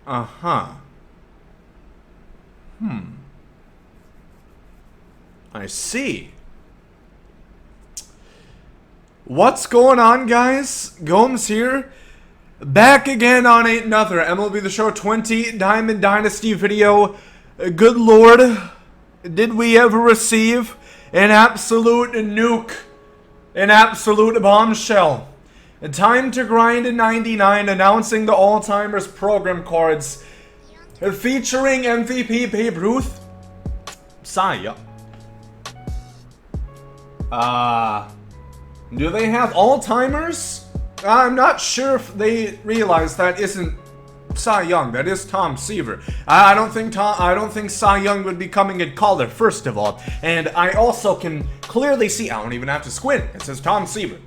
Uh-huh. I see. What's going on, guys? Gomes here. Back again on another MLB The Show 20 Diamond Dynasty video. Good lord, did we ever receive an absolute nuke? An absolute bombshell. Time to grind in 99, announcing the all-timers program cards. Featuring MVP Babe Ruth. Cy Young. Do they have all-timers? I'm not sure if they realize that isn't Cy Young. That is Tom Seaver. I don't think Cy Young would be coming in color, first of all. And I also can clearly see, I don't even have to squint. It says Tom Seaver.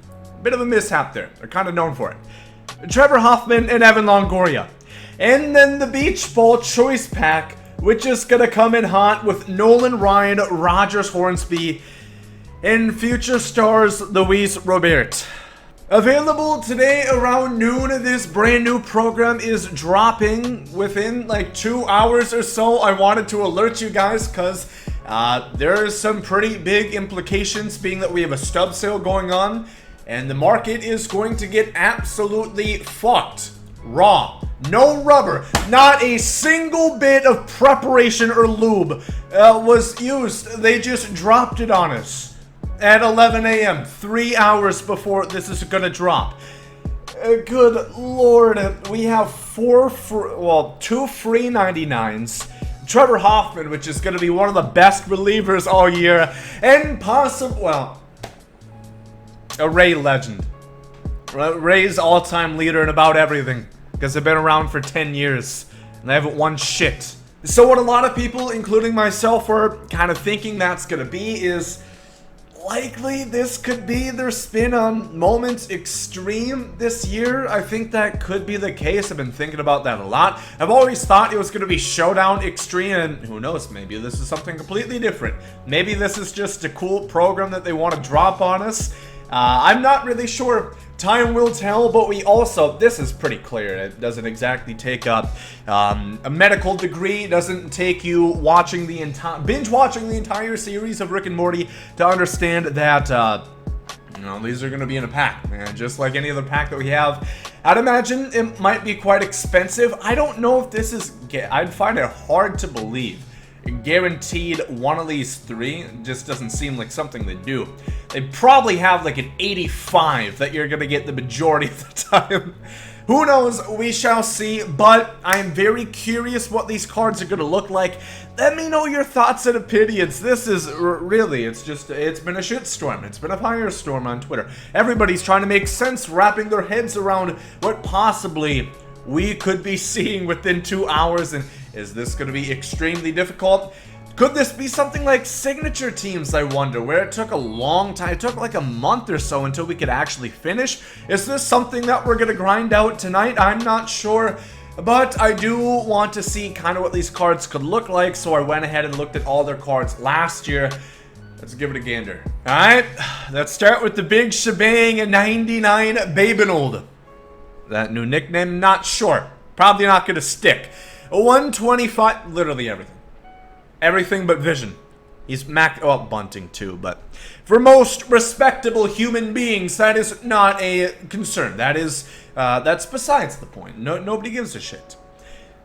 Bit of a mishap there. They're kind of known for it. Trevor Hoffman and Evan Longoria. And then the Beach Ball Choice Pack, which is going to come in hot with Nolan, Ryan, Rogers, Hornsby, and future stars Luis Robert. Available today around noon. This brand new program is dropping within like 2 hours or so. I wanted to alert you guys because there is some pretty big implications, being that we have a stub sale going on and the market is going to get absolutely fucked. Raw. No rubber. Not a single bit of preparation or lube was used. They just dropped it on us at 11 a.m. 3 hours before this is gonna drop. Good lord. We have two free 99s. Trevor Hoffman, which is gonna be one of the best relievers all year. And a Ray legend. Ray's all-time leader in about everything, because they've been around for 10 years and they haven't won shit. So what a lot of people, including myself, are kind of thinking that's gonna be is likely this could be their spin on Moments Extreme this year. I think that could be the case. I've been thinking about that a lot. I've always thought it was going to be Showdown Extreme, and who knows, maybe this is something completely different. Maybe this is just a cool program that they want to drop on us. I'm not really sure. Time will tell, but this is pretty clear. It doesn't exactly take up a medical degree. It doesn't take you binge watching the entire series of Rick and Morty to understand that, these are going to be in a pack, man, just like any other pack that we have. I'd imagine it might be quite expensive. I don't know if this is, I'd find it hard to believe. Guaranteed one of these three. It just doesn't seem like something they do. They probably have like an 85 that you're gonna get the majority of the time. Who knows? We shall see. But I'm very curious what these cards are gonna look like. Let me know your thoughts and opinions. This is really, it's been a shitstorm. It's been a firestorm on Twitter. Everybody's trying to make sense, wrapping their heads around what possibly we could be seeing within 2 hours. And is this going to be extremely difficult? Could this be something like Signature Teams, I wonder, where it took a long time? It took like a month or so until we could actually finish. Is this something that we're going to grind out tonight? I'm not sure, but I do want to see kind of what these cards could look like, so I went ahead and looked at all their cards last year. Let's give it a gander. Alright, let's start with the big shebang, a 99 Babinold. That new nickname, not sure. Probably not going to stick. A 125, literally everything. Everything but vision. He's bunting too, but for most respectable human beings, that is not a concern. That's besides the point. Nobody gives a shit.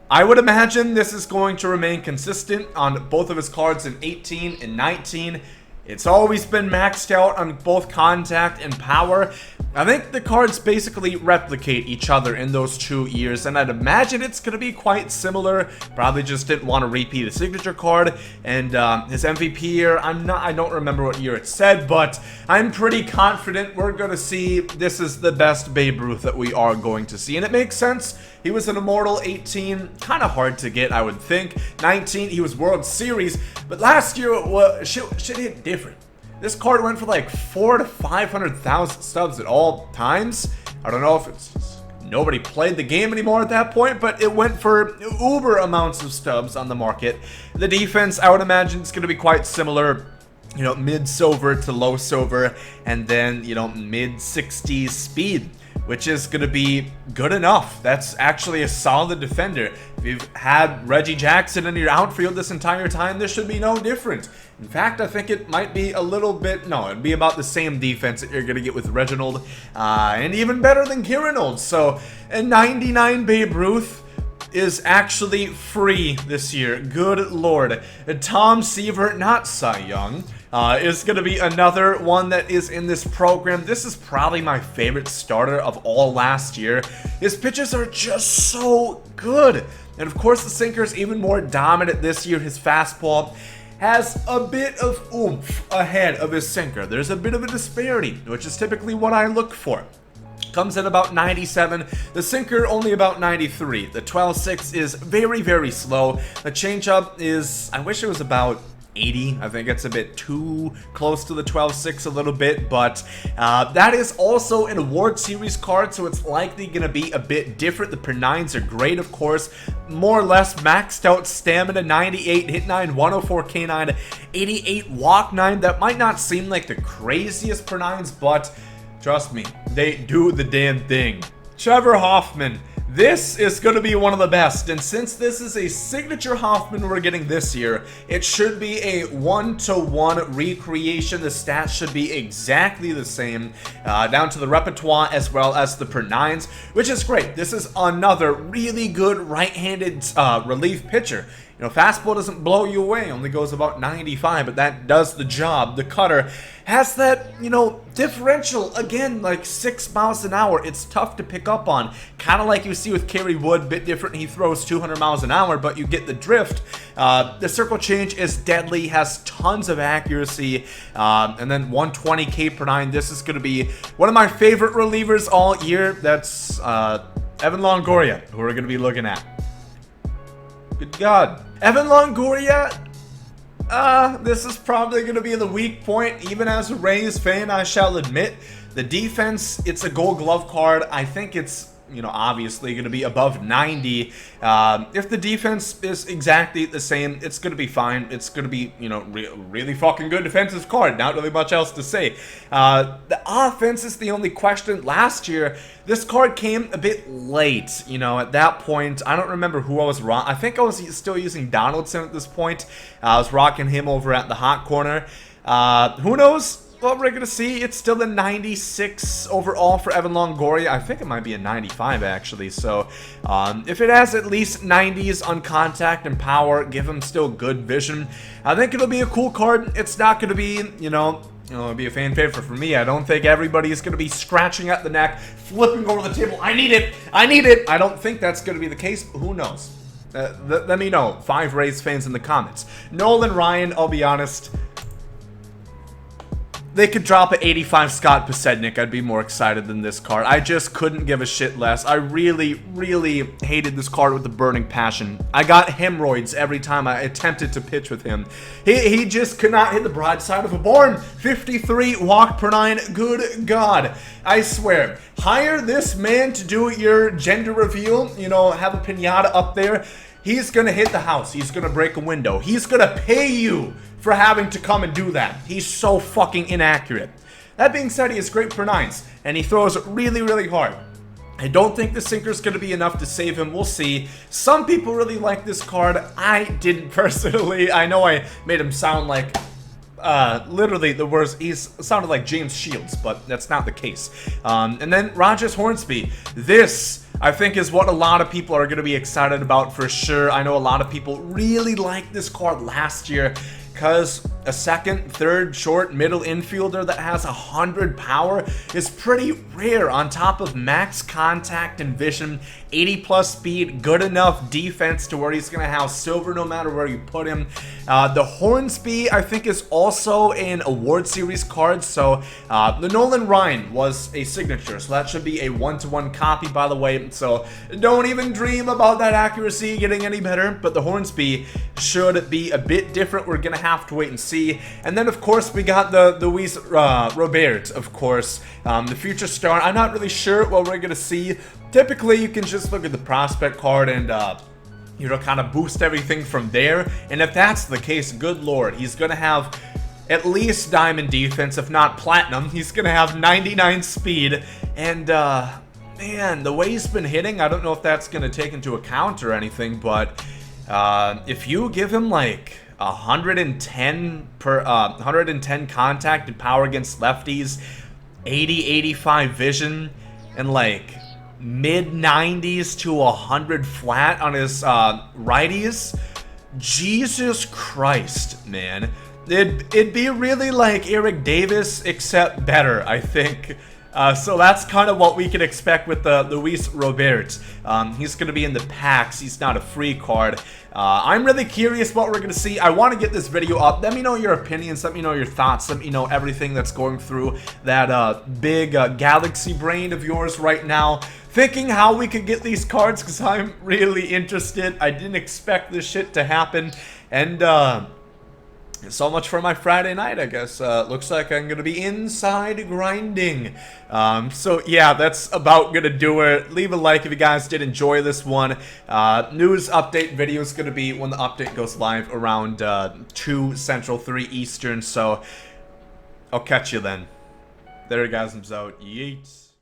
I would imagine this is going to remain consistent on both of his cards in 18 and 19. It's always been maxed out on both contact and power. I think the cards basically replicate each other in those 2 years, and I'd imagine it's going to be quite similar. Probably just didn't want to repeat a signature card. And his MVP year, I don't remember what year it said, but I'm pretty confident we're going to see this is the best Babe Ruth that we are going to see. And it makes sense. He was an Immortal. 18, kind of hard to get, I would think. 19, he was World Series, but last year shit hit different. This card went for like 400,000 to 500,000 stubs at all times. I don't know if it's just nobody played the game anymore at that point, but it went for uber amounts of stubs on the market. The defense, I would imagine it's going to be quite similar. Mid silver to low silver, and then, mid 60s speed. which is going to be good enough. That's actually a solid defender. If you've had Reggie Jackson in your outfield this entire time, this should be no different. In fact, I think it might be a little bit, no, it'd be about the same defense that you're going to get with Reginald, and even better than Kieran. So, a 99 Babe Ruth is actually free this year. Good lord. Tom Seaver, not Cy Young, is going to be another one that is in this program. This is probably my favorite starter of all last year. His pitches are just so good. And of course, the sinker is even more dominant this year. His fastball has a bit of oomph ahead of his sinker. There's a bit of a disparity, which is typically what I look for. Comes in about 97, the sinker only about 93. The 12-6 is very, very slow. The changeup is, I wish it was about 80. I think it's a bit too close to the 12-6 a little bit, but that is also an award series card, so it's likely going to be a bit different. The per-9s are great, of course, more or less maxed out stamina, 98 hit 9, 104 K9, 88 walk 9. That might not seem like the craziest per-9s, but trust me, they do the damn thing. Trevor Hoffman. This is going to be one of the best, and since this is a signature Hoffman we're getting this year, it should be a 1-to-1 recreation. The stats should be exactly the same, down to the repertoire as well as the per-9s, which is great. This is another really good right-handed relief pitcher. You know, fastball doesn't blow you away, only goes about 95, but that does the job. The cutter has that, you know, differential, again, like 6 miles an hour. It's tough to pick up on. Kind of like you see with Kerry Wood, bit different. He throws 200 miles an hour, but you get the drift. The circle change is deadly, has tons of accuracy, and then 120 K per 9. This is going to be one of my favorite relievers all year. That's Evan Longoria, who we're going to be looking at. Good God. Evan Longoria, this is probably going to be the weak point. Even as a Rays fan, I shall admit, the defense, it's a Gold Glove card. I think it's, you know, obviously going to be above 90. If the defense is exactly the same, it's going to be fine. It's going to be, you know, really fucking good defensive card. Not really much else to say. The offense is the only question. Last year, this card came a bit late. You know, at that point, I don't remember who I was wrong. I think I was still using Donaldson at this point. I was rocking him over at the hot corner. Who knows? Well, we're going to see. It's still a 96 overall for Evan Longoria. I think it might be a 95, actually. So, if it has at least 90s on contact and power, give him still good vision, I think it'll be a cool card. It's not going to be, you know, it'll be a fan favorite for me. I don't think everybody is going to be scratching at the neck, flipping over the table. I need it. I need it. I don't think that's going to be the case, but who knows? Let me know. 5 Rays fans in the comments. Nolan Ryan, I'll be honest, they could drop an 85 Scott Pasednik. I'd be more excited than this card. I just couldn't give a shit less. I really, really hated this card with a burning passion. I got hemorrhoids every time I attempted to pitch with him. He just could not hit the broadside of a barn. 53 walk per 9. Good God. I swear. Hire this man to do your gender reveal. You know, have a pinata up there. He's going to hit the house. He's going to break a window. He's going to pay you for having to come and do that. He's so fucking inaccurate. That being said, he has great per-9s, and he throws really, really hard. I don't think the sinker's going to be enough to save him. We'll see. Some people really like this card. I didn't personally. I know I made him sound like literally the worst. He sounded like James Shields, but that's not the case. And then Rogers Hornsby. This, I think, is what a lot of people are going to be excited about for sure. I know a lot of people really liked this card last year because a second, third, short, middle infielder that has 100 power is pretty rare, on top of max contact and vision, 80 plus speed, good enough defense to where he's going to have silver no matter where you put him. The Hornsby, I think, is also an award series card, so the Nolan Ryan was a signature, so that should be a 1-to-1 copy, by the way, so don't even dream about that accuracy getting any better, but the Hornsby should be a bit different. We're going to have to wait and see. And then, of course, we got the Luis Robert, of course, the future star. I'm not really sure what we're going to see. Typically, you can just look at the prospect card and, you know, kind of boost everything from there. And if that's the case, good lord, he's going to have at least diamond defense, if not platinum. He's going to have 99 speed and, man, the way he's been hitting, I don't know if that's going to take into account or anything, but if you give him like 110 contact and power against lefties, 80-85 vision, and like mid-90s to 100 flat on his righties, Jesus Christ, man. It'd be really like Eric Davis, except better, I think. So that's kind of what we can expect with Luis Robert. He's going to be in the packs. He's not a free card. I'm really curious what we're going to see. I want to get this video up. Let me know your opinions. Let me know your thoughts. Let me know everything that's going through that big galaxy brain of yours right now. Thinking how we could get these cards, because I'm really interested. I didn't expect this shit to happen. And so much for my Friday night, I guess. Looks like I'm gonna be inside grinding. So yeah, that's about gonna do it. Leave a like if you guys did enjoy this one. News update video is gonna be when the update goes live around 2 Central, 3 Eastern. So I'll catch you then. There, guys, I'm out. Yeet.